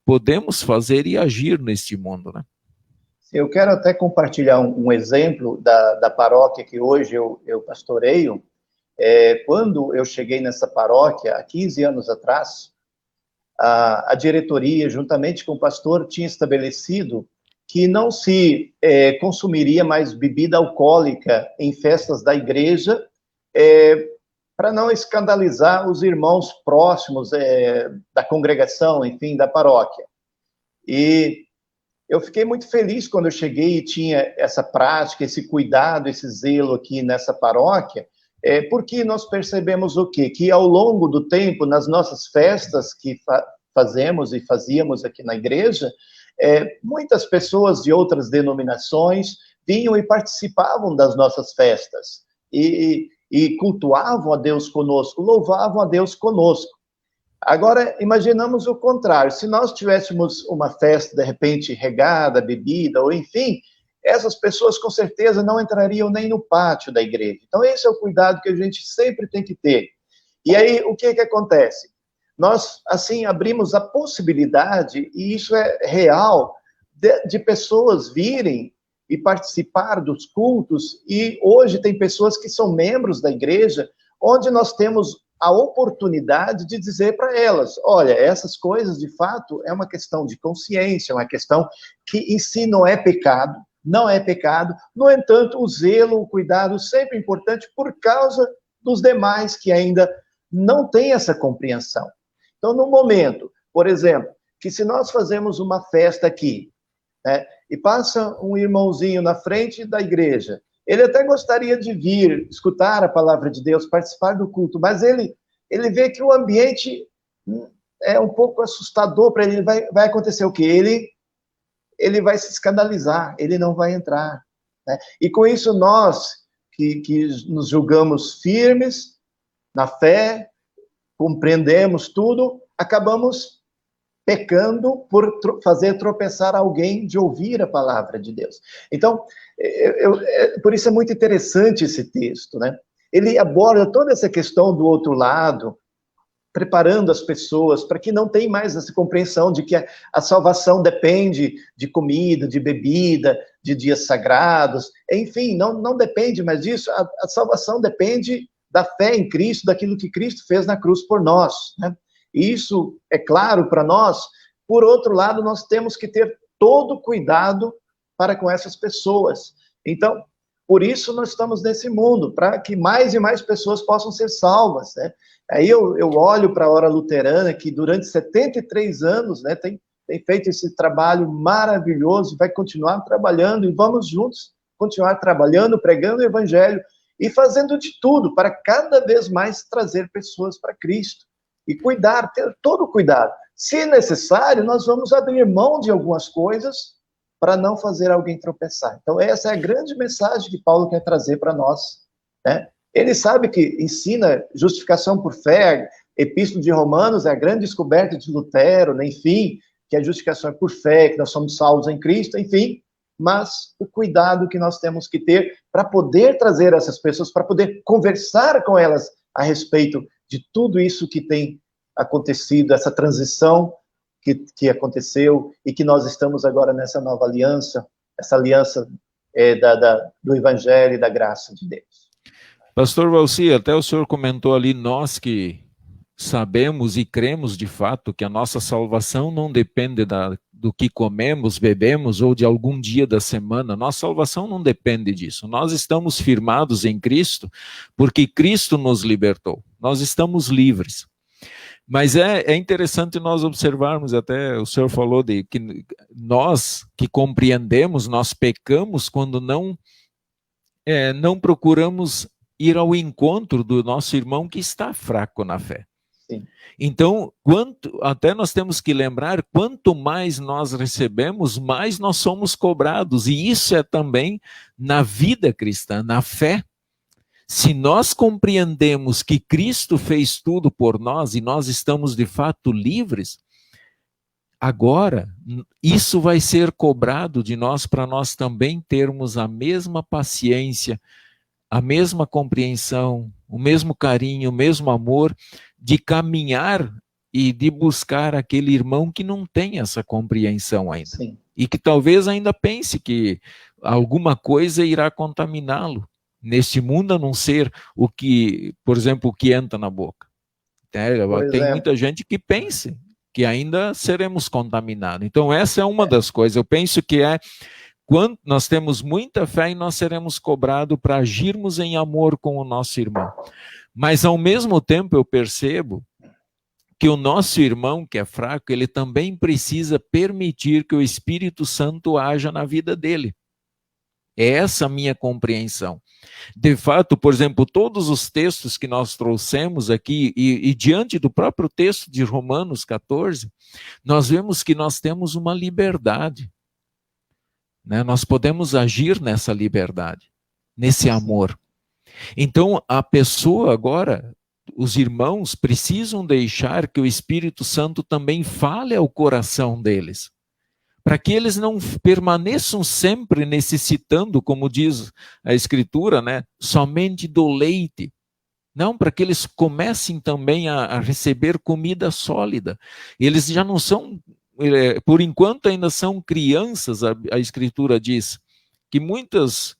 Speaker 1: podemos fazer e agir neste mundo, né?
Speaker 2: Eu quero até compartilhar um exemplo da paróquia que hoje eu pastoreio. Quando eu cheguei nessa paróquia, há 15 anos atrás, a diretoria, juntamente com o pastor, tinha estabelecido que não se consumiria mais bebida alcoólica em festas da igreja, para não escandalizar os irmãos próximos da congregação, enfim, da paróquia. E eu fiquei muito feliz quando eu cheguei e tinha essa prática, esse cuidado, esse zelo aqui nessa paróquia, porque nós percebemos o quê? Que ao longo do tempo, nas nossas festas que fazemos e fazíamos aqui na igreja, muitas pessoas de outras denominações vinham e participavam das nossas festas e cultuavam a Deus conosco, louvavam a Deus conosco. Agora, imaginamos o contrário. Se nós tivéssemos uma festa, de repente, regada, bebida, ou enfim, essas pessoas com certeza não entrariam nem no pátio da igreja. Então, esse é o cuidado que a gente sempre tem que ter. E aí, o que acontece? Nós, assim, abrimos a possibilidade, e isso é real, de pessoas virem e participar dos cultos, e hoje tem pessoas que são membros da igreja, onde nós temos a oportunidade de dizer para elas, olha, essas coisas, de fato, é uma questão de consciência, é uma questão que em si não é pecado, no entanto, o zelo, o cuidado, sempre é importante por causa dos demais que ainda não têm essa compreensão. Então, no momento, por exemplo, que se nós fazemos uma festa aqui, né, e passa um irmãozinho na frente da igreja, ele até gostaria de vir, escutar a palavra de Deus, participar do culto, mas ele vê que o ambiente é um pouco assustador para ele. Vai acontecer o quê? Ele vai se escandalizar, ele não vai entrar, né? E com isso nós, que nos julgamos firmes na fé, compreendemos tudo, acabamos pecando por fazer tropeçar alguém de ouvir a palavra de Deus. Então, por isso é muito interessante esse texto, né? Ele aborda toda essa questão do outro lado, preparando as pessoas para que não tenham mais essa compreensão de que a salvação depende de comida, de bebida, de dias sagrados, enfim, não depende mais disso. A salvação depende da fé em Cristo, daquilo que Cristo fez na cruz por nós, né? E isso é claro para nós. Por outro lado, nós temos que ter todo cuidado para com essas pessoas. Então, por isso nós estamos nesse mundo, para que mais e mais pessoas possam ser salvas, né? Aí eu olho para a Hora Luterana, que durante 73 anos, né, tem feito esse trabalho maravilhoso, vai continuar trabalhando, e vamos juntos continuar trabalhando, pregando o Evangelho, e fazendo de tudo para cada vez mais trazer pessoas para Cristo. E cuidar, ter todo o cuidado. Se necessário, nós vamos abrir mão de algumas coisas para não fazer alguém tropeçar. Então, essa é a grande mensagem que Paulo quer trazer para nós, né? Ele sabe que ensina justificação por fé, Epístola de Romanos é a grande descoberta de Lutero, né? Enfim, que a justificação é por fé, que nós somos salvos em Cristo, enfim, mas o cuidado que nós temos que ter para poder trazer essas pessoas, para poder conversar com elas a respeito de tudo isso que tem acontecido, essa transição que aconteceu e que nós estamos agora nessa nova aliança, essa aliança do Evangelho e da graça de Deus.
Speaker 1: Pastor Valci, até o senhor comentou ali, nós que sabemos e cremos de fato que a nossa salvação não depende do que comemos, bebemos ou de algum dia da semana. Nossa salvação não depende disso. Nós estamos firmados em Cristo porque Cristo nos libertou. Nós estamos livres. Mas é interessante nós observarmos, até o senhor falou de que nós que compreendemos, nós pecamos quando não procuramos ir ao encontro do nosso irmão que está fraco na fé.
Speaker 2: Sim.
Speaker 1: Então, até nós temos que lembrar, quanto mais nós recebemos, mais nós somos cobrados. E isso é também na vida cristã, na fé. Se nós compreendemos que Cristo fez tudo por nós e nós estamos de fato livres, agora, isso vai ser cobrado de nós para nós também termos a mesma paciência, a mesma compreensão, o mesmo carinho, o mesmo amor de caminhar e de buscar aquele irmão que não tem essa compreensão ainda.
Speaker 2: Sim.
Speaker 1: E que talvez ainda pense que alguma coisa irá contaminá-lo neste mundo, a não ser o que, por exemplo, o que entra na boca. Tem muita gente que pensa que ainda seremos contaminados. Então, essa é uma das coisas. Eu penso que quando nós temos muita fé e nós seremos cobrados para agirmos em amor com o nosso irmão. Mas, ao mesmo tempo, eu percebo que o nosso irmão, que é fraco, ele também precisa permitir que o Espírito Santo haja na vida dele. É essa a minha compreensão. De fato, por exemplo, todos os textos que nós trouxemos aqui, e diante do próprio texto de Romanos 14, nós vemos que nós temos uma liberdade. Né? Nós podemos agir nessa liberdade, nesse amor. Então, a pessoa agora, os irmãos precisam deixar que o Espírito Santo também fale ao coração deles, para que eles não permaneçam sempre necessitando, como diz a Escritura, né, somente do leite. Não, para que eles comecem também a receber comida sólida. Eles já não são, por enquanto ainda são crianças, a Escritura diz, que muitas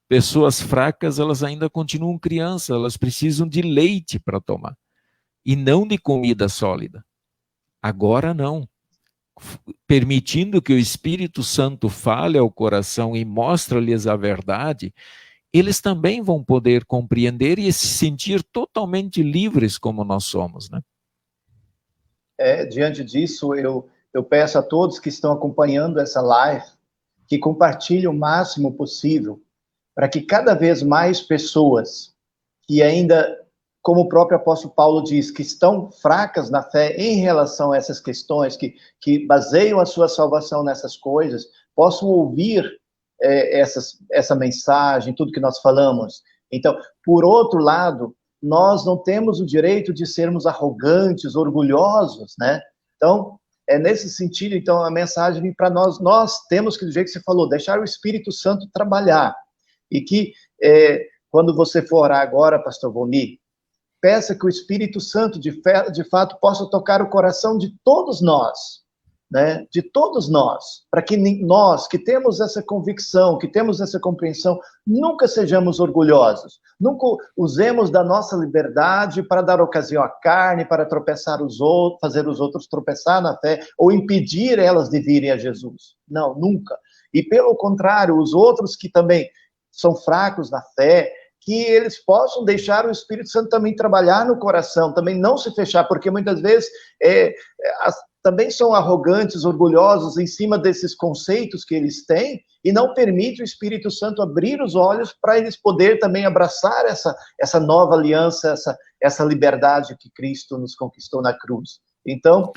Speaker 1: pessoas fracas, elas ainda continuam crianças, elas precisam de leite para tomar, e não de comida sólida. Agora não. Permitindo que o Espírito Santo fale ao coração e mostre-lhes a verdade, eles também vão poder compreender e se sentir totalmente livres como nós somos, né?
Speaker 2: Diante disso, eu peço a todos que estão acompanhando essa live que compartilhem o máximo possível para que cada vez mais pessoas que ainda, como o próprio apóstolo Paulo diz, que estão fracas na fé em relação a essas questões, que baseiam a sua salvação nessas coisas, possam ouvir essa mensagem, tudo que nós falamos. Então, por outro lado, nós não temos o direito de sermos arrogantes, orgulhosos, né? Então, nesse sentido, então, a mensagem vem para nós temos que, do jeito que você falou, deixar o Espírito Santo trabalhar. E que, quando você for orar agora, pastor Volnir, peça que o Espírito Santo, de fato, possa tocar o coração de todos nós, né? De todos nós, para que nós, que temos essa convicção, que temos essa compreensão, nunca sejamos orgulhosos, nunca usemos da nossa liberdade para dar ocasião à carne, para tropeçar os outros, fazer os outros tropeçar na fé, ou impedir elas de virem a Jesus. Não, nunca. E pelo contrário, os outros que também são fracos na fé, que eles possam deixar o Espírito Santo também trabalhar no coração, também não se fechar, porque muitas vezes também são arrogantes, orgulhosos em cima desses conceitos que eles têm e não permite o Espírito Santo abrir os olhos para eles poderem também abraçar essa nova aliança, essa liberdade que Cristo nos conquistou na cruz. Então,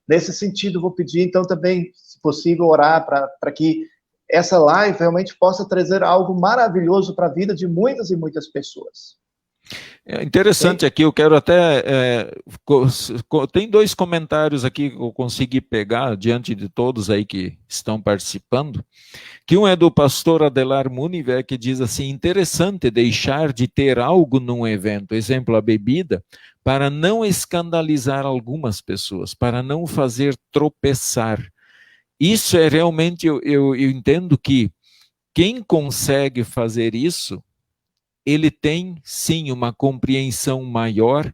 Speaker 2: nesse sentido, vou pedir então também, se possível, orar para que essa live realmente possa trazer algo maravilhoso para a vida de muitas e muitas pessoas.
Speaker 1: É interessante aqui, eu quero até... tem 2 comentários aqui que eu consegui pegar diante de todos aí que estão participando, que um é do pastor Adelar Muniver, que diz assim: interessante deixar de ter algo num evento, exemplo, a bebida, para não escandalizar algumas pessoas, para não fazer tropeçar. Isso é realmente, eu entendo que quem consegue fazer isso, ele tem, sim, uma compreensão maior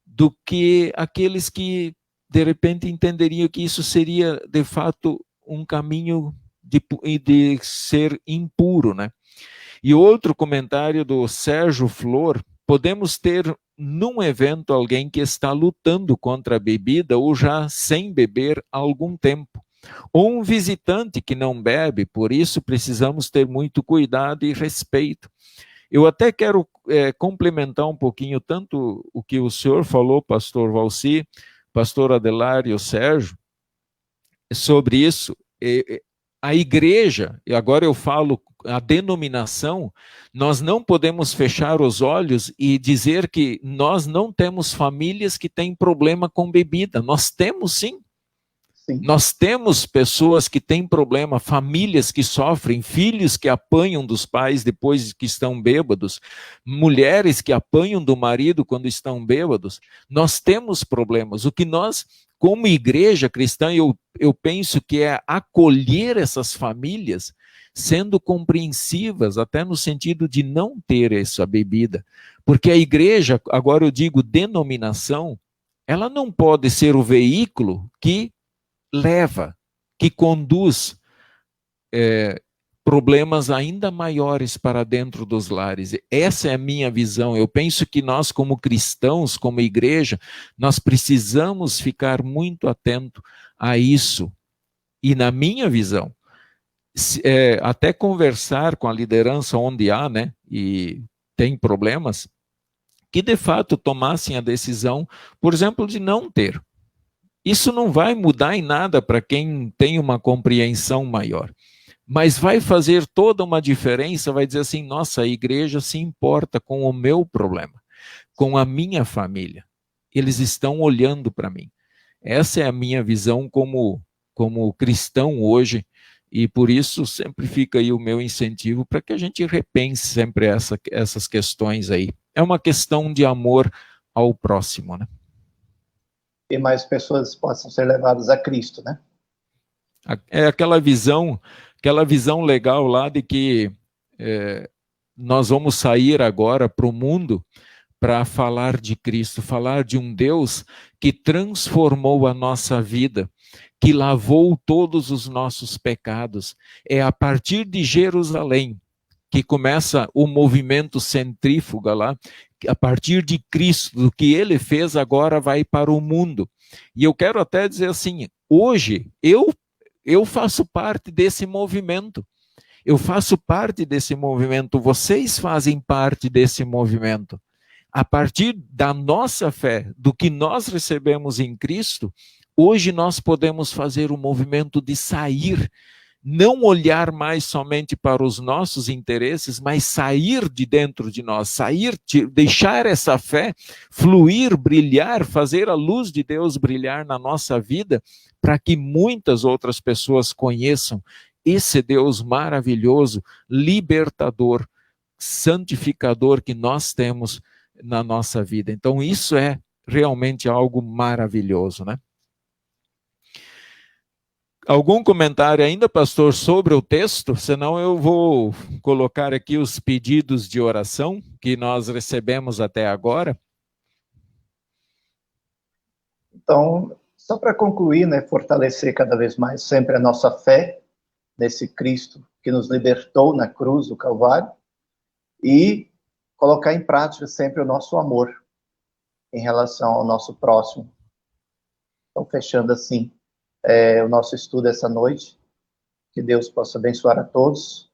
Speaker 1: do que aqueles que, de repente, entenderiam que isso seria, de fato, um caminho de ser impuro, né? E outro comentário do Sérgio Flor: podemos ter, num evento, alguém que está lutando contra a bebida ou já sem beber há algum tempo, ou um visitante que não bebe, por isso precisamos ter muito cuidado e respeito. Eu até quero complementar um pouquinho tanto o que o senhor falou, pastor Valci, pastor Adelar e o Sérgio, sobre isso. A igreja, e agora eu falo a denominação, nós não podemos fechar os olhos e dizer que nós não temos famílias que têm problema com bebida. Nós temos sim.
Speaker 2: Sim.
Speaker 1: Nós temos pessoas que têm problema, famílias que sofrem, filhos que apanham dos pais depois que estão bêbados, mulheres que apanham do marido quando estão bêbados. Nós temos problemas. O que nós, como igreja cristã, eu penso que é acolher essas famílias, sendo compreensivas, até no sentido de não ter essa bebida. Porque a igreja, agora eu digo denominação, ela não pode ser o veículo que leva, que conduz problemas ainda maiores para dentro dos lares. Essa é a minha visão. Eu penso que nós, como cristãos, como igreja, nós precisamos ficar muito atento a isso. E na minha visão, até conversar com a liderança onde há, né, e tem problemas, que de fato tomassem a decisão, por exemplo, de não ter. Isso não vai mudar em nada para quem tem uma compreensão maior, mas vai fazer toda uma diferença, vai dizer assim, nossa, a igreja se importa com o meu problema, com a minha família. Eles estão olhando para mim. Essa é a minha visão como cristão hoje, e por isso sempre fica aí o meu incentivo para que a gente repense sempre essas questões aí. É uma questão de amor ao próximo, né?
Speaker 2: E mais pessoas possam ser levadas a Cristo, né?
Speaker 1: É aquela visão legal lá de que nós vamos sair agora para o mundo para falar de Cristo, falar de um Deus que transformou a nossa vida, que lavou todos os nossos pecados. É a partir de Jerusalém que começa o movimento centrífuga lá, a partir de Cristo, do que ele fez agora vai para o mundo. E eu quero até dizer assim, hoje eu faço parte desse movimento. Eu faço parte desse movimento, vocês fazem parte desse movimento. A partir da nossa fé, do que nós recebemos em Cristo, hoje nós podemos fazer o movimento de sair, não olhar mais somente para os nossos interesses, mas sair de dentro de nós, deixar essa fé fluir, brilhar, fazer a luz de Deus brilhar na nossa vida, para que muitas outras pessoas conheçam esse Deus maravilhoso, libertador, santificador que nós temos na nossa vida. Então isso é realmente algo maravilhoso, né? Algum comentário ainda, pastor, sobre o texto? Senão eu vou colocar aqui os pedidos de oração que nós recebemos até agora.
Speaker 2: Então, só para concluir, né, fortalecer cada vez mais sempre a nossa fé nesse Cristo que nos libertou na cruz do Calvário e colocar em prática sempre o nosso amor em relação ao nosso próximo. Então, fechando assim o nosso estudo essa noite, que Deus possa abençoar a todos,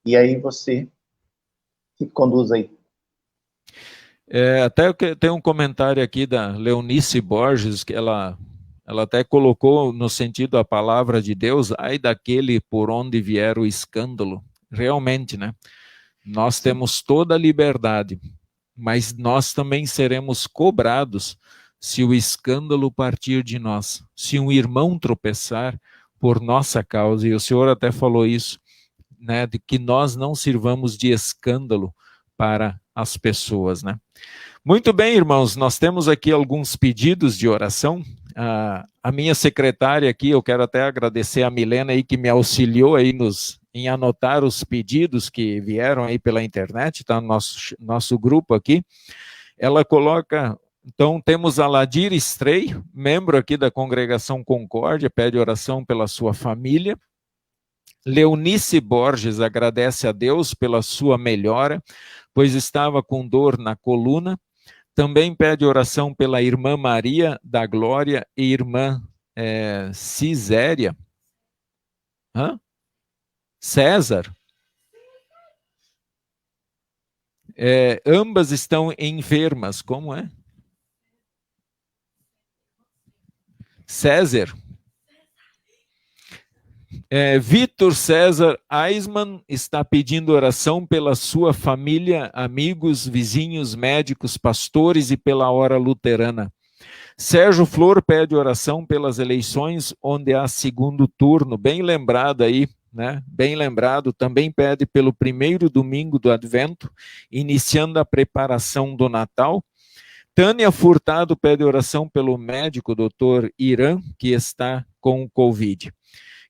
Speaker 2: e aí você que conduz aí.
Speaker 1: Até tem um comentário aqui da Leonice Borges, que ela até colocou no sentido da palavra de Deus, ai daquele por onde vier o escândalo. Realmente, né? Nós temos toda a liberdade, mas nós também seremos cobrados se o escândalo partir de nós, se um irmão tropeçar por nossa causa, e o senhor até falou isso, né, de que nós não sirvamos de escândalo para as pessoas, né? Muito bem, irmãos, nós temos aqui alguns pedidos de oração. A minha secretária aqui, eu quero até agradecer a Milena aí que me auxiliou aí em anotar os pedidos que vieram aí pela internet, tá no nosso grupo aqui. Ela coloca, então temos a Ladir Estrei, membro aqui da Congregação Concórdia, pede oração pela sua família. Leonice Borges agradece a Deus pela sua melhora, pois estava com dor na coluna. Também pede oração pela irmã Maria da Glória e irmã Ciséria. César. Ambas estão enfermas. Como é? César. Vitor César Eisman está pedindo oração pela sua família, amigos, vizinhos, médicos, pastores e pela hora luterana. Sérgio Flor pede oração pelas eleições onde há segundo turno, bem lembrado aí, né? Bem lembrado, também pede pelo primeiro domingo do Advento, iniciando a preparação do Natal. Tânia Furtado pede oração pelo médico, doutor Irã, que está com o Covid.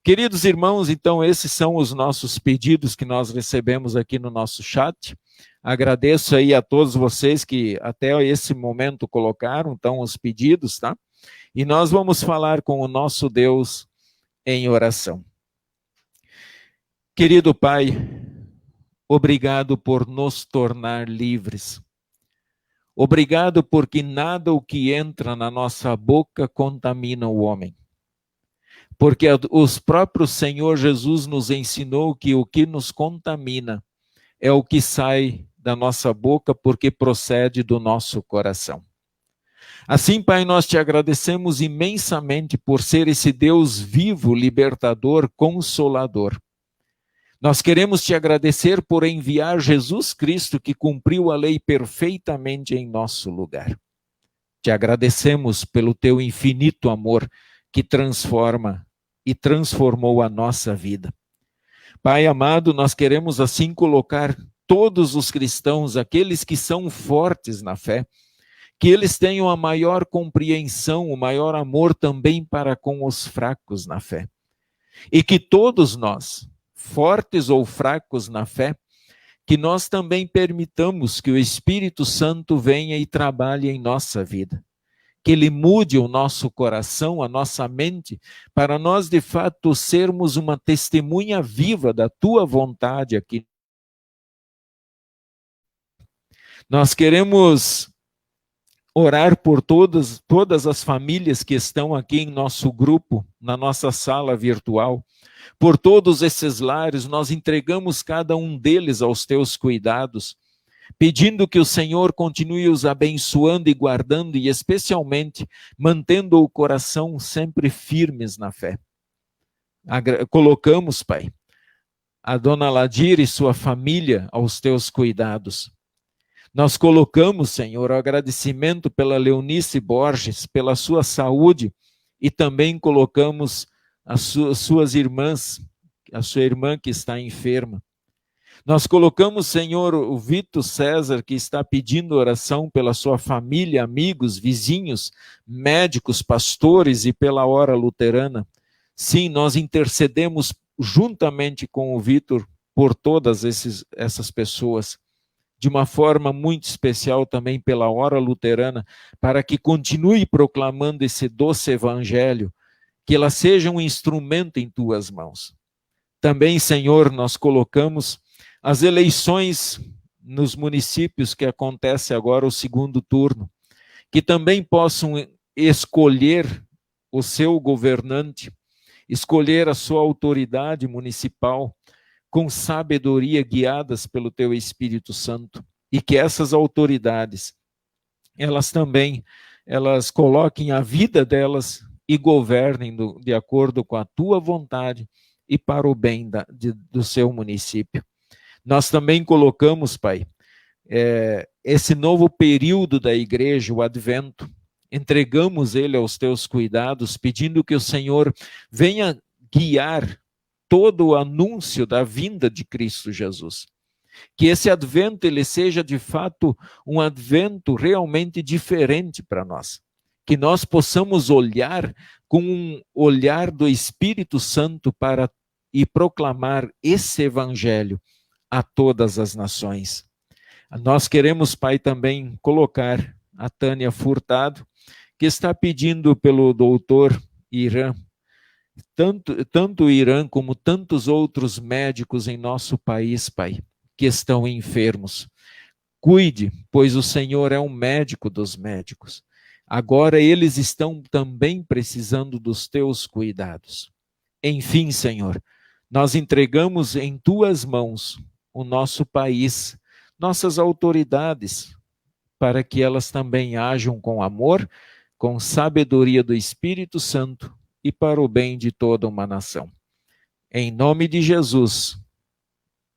Speaker 1: Queridos irmãos, então esses são os nossos pedidos que nós recebemos aqui no nosso chat. Agradeço aí a todos vocês que até esse momento colocaram, então, os pedidos, tá? E nós vamos falar com o nosso Deus em oração. Querido Pai, obrigado por nos tornar livres. Obrigado porque nada o que entra na nossa boca contamina o homem. Porque os próprios Senhor Jesus nos ensinou que o que nos contamina é o que sai da nossa boca, porque procede do nosso coração. Assim, Pai, nós te agradecemos imensamente por ser esse Deus vivo, libertador, consolador. Nós queremos te agradecer por enviar Jesus Cristo, que cumpriu a lei perfeitamente em nosso lugar. Te agradecemos pelo teu infinito amor que transforma e transformou a nossa vida. Pai amado, nós queremos assim colocar todos os cristãos, aqueles que são fortes na fé, que eles tenham a maior compreensão, o maior amor também para com os fracos na fé. E que todos nós, fortes ou fracos na fé, que nós também permitamos que o Espírito Santo venha e trabalhe em nossa vida. Que Ele mude o nosso coração, a nossa mente, para nós de fato sermos uma testemunha viva da Tua vontade aqui. Nós queremos orar por todas as famílias que estão aqui em nosso grupo, na nossa sala virtual. Por todos esses lares, nós entregamos cada um deles aos teus cuidados, pedindo que o Senhor continue os abençoando e guardando, e especialmente mantendo o coração sempre firmes na fé. Colocamos, Pai, a dona Ladir e sua família aos teus cuidados. Nós colocamos, Senhor, o agradecimento pela Leonice Borges, pela sua saúde, e também colocamos as suas irmãs, a sua irmã que está enferma. Nós colocamos, Senhor, o Vitor César, que está pedindo oração pela sua família, amigos, vizinhos, médicos, pastores e pela hora luterana. Sim, nós intercedemos juntamente com o Vitor por todas essas pessoas, de uma forma muito especial também pela hora luterana, para que continue proclamando esse doce evangelho, que ela seja um instrumento em tuas mãos. Também, Senhor, nós colocamos as eleições nos municípios que acontece agora o segundo turno, que também possam escolher o seu governante, escolher a sua autoridade municipal com sabedoria, guiadas pelo teu Espírito Santo, e que essas autoridades, elas coloquem a vida delas e governem de acordo com a tua vontade e para o bem do seu município. Nós também colocamos, Pai, esse novo período da igreja, o Advento, entregamos ele aos teus cuidados, pedindo que o Senhor venha guiar todo o anúncio da vinda de Cristo Jesus. Que esse Advento ele seja de fato um Advento realmente diferente para nós. Que nós possamos olhar com um olhar do Espírito Santo e proclamar esse Evangelho a todas as nações. Nós queremos, Pai, também colocar a Tânia Furtado, que está pedindo pelo doutor Irã, tanto o Irã como tantos outros médicos em nosso país, Pai, que estão enfermos. Cuide, pois o Senhor é um médico dos médicos. Agora eles estão também precisando dos teus cuidados. Enfim, Senhor, nós entregamos em tuas mãos o nosso país, nossas autoridades, para que elas também ajam com amor, com sabedoria do Espírito Santo e para o bem de toda uma nação. Em nome de Jesus,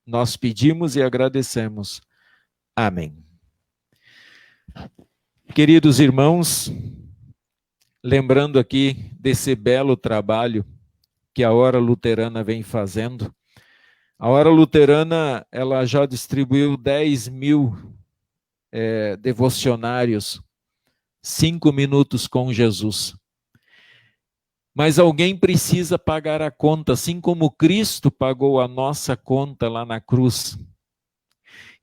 Speaker 1: nós pedimos e agradecemos. Amém. Queridos irmãos, lembrando aqui desse belo trabalho que a Hora Luterana vem fazendo. A Hora Luterana, ela já distribuiu 10.000 devocionários, 5 minutos com Jesus. Mas alguém precisa pagar a conta, assim como Cristo pagou a nossa conta lá na cruz.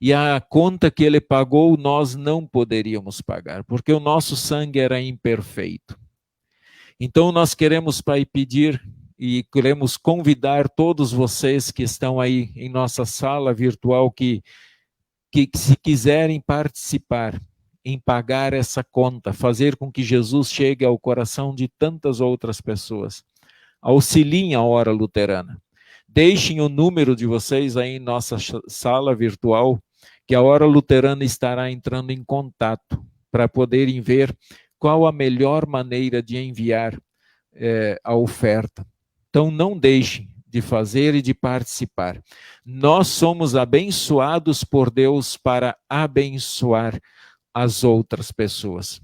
Speaker 1: E a conta que ele pagou, nós não poderíamos pagar, porque o nosso sangue era imperfeito. Então nós queremos, Pai, pedir e queremos convidar todos vocês que estão aí em nossa sala virtual, que se quiserem participar em pagar essa conta, fazer com que Jesus chegue ao coração de tantas outras pessoas. Auxiliem a Hora Luterana. Deixem o número de vocês aí em nossa sala virtual, que a Hora Luterana estará entrando em contato para poderem ver qual a melhor maneira de enviar a oferta. Então não deixem de fazer e de participar. Nós somos abençoados por Deus para abençoar as outras pessoas.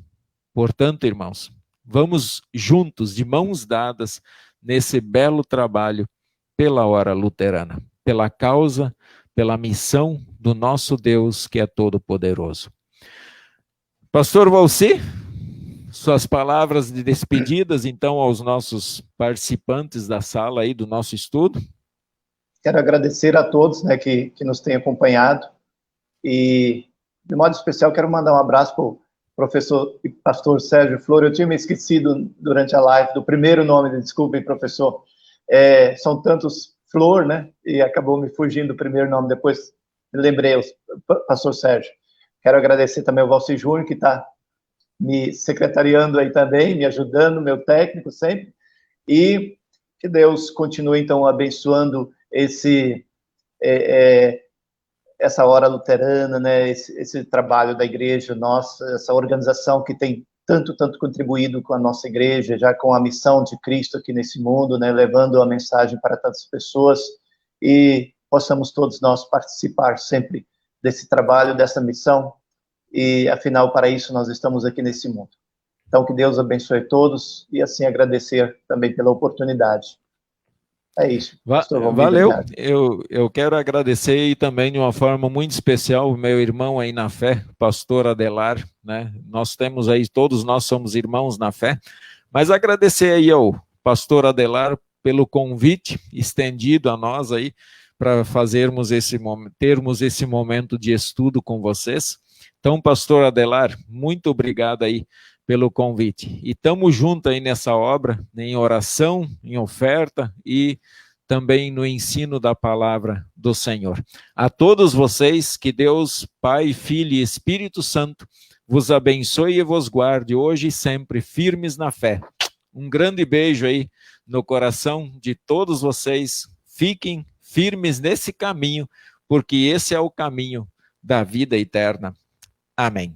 Speaker 1: Portanto, irmãos, vamos juntos, de mãos dadas, nesse belo trabalho pela Hora Luterana, pela causa, pela missão do nosso Deus que é todo-poderoso. Pastor Valci, suas palavras de despedidas, então, aos nossos participantes da sala aí do nosso estudo.
Speaker 2: Quero agradecer a todos, né, que nos têm acompanhado, e de modo especial quero mandar um abraço para o professor e pastor Sérgio Flor. Eu tinha me esquecido durante a live do primeiro nome, desculpem, professor. São tantos Flor, né, e acabou me fugindo o primeiro nome, depois me lembrei, o pastor Sérgio. Quero agradecer também ao Valci Júnior, que está me secretariando aí também, me ajudando, meu técnico sempre, e que Deus continue, então, abençoando essa Hora Luterana, né, esse trabalho da igreja nossa, essa organização que tem tanto contribuído com a nossa igreja, já com a missão de Cristo aqui nesse mundo, né, levando a mensagem para tantas pessoas, e possamos todos nós participar sempre desse trabalho, dessa missão, e afinal, para isso nós estamos aqui nesse mundo. Então, que Deus abençoe todos, e assim agradecer também pela oportunidade. É isso.
Speaker 1: Valeu, eu quero agradecer e também de uma forma muito especial o meu irmão aí na fé, pastor Adelar, né? Nós temos aí, todos nós somos irmãos na fé, mas agradecer aí ao pastor Adelar pelo convite estendido a nós aí, para fazermos termos esse momento de estudo com vocês. Então, pastor Adelar, muito obrigado aí pelo convite. E estamos juntos aí nessa obra, em oração, em oferta e também no ensino da palavra do Senhor. A todos vocês, que Deus, Pai, Filho e Espírito Santo vos abençoe e vos guarde hoje e sempre firmes na fé. Um grande beijo aí no coração de todos vocês. Fiquem firmes nesse caminho, porque esse é o caminho da vida eterna. Amém.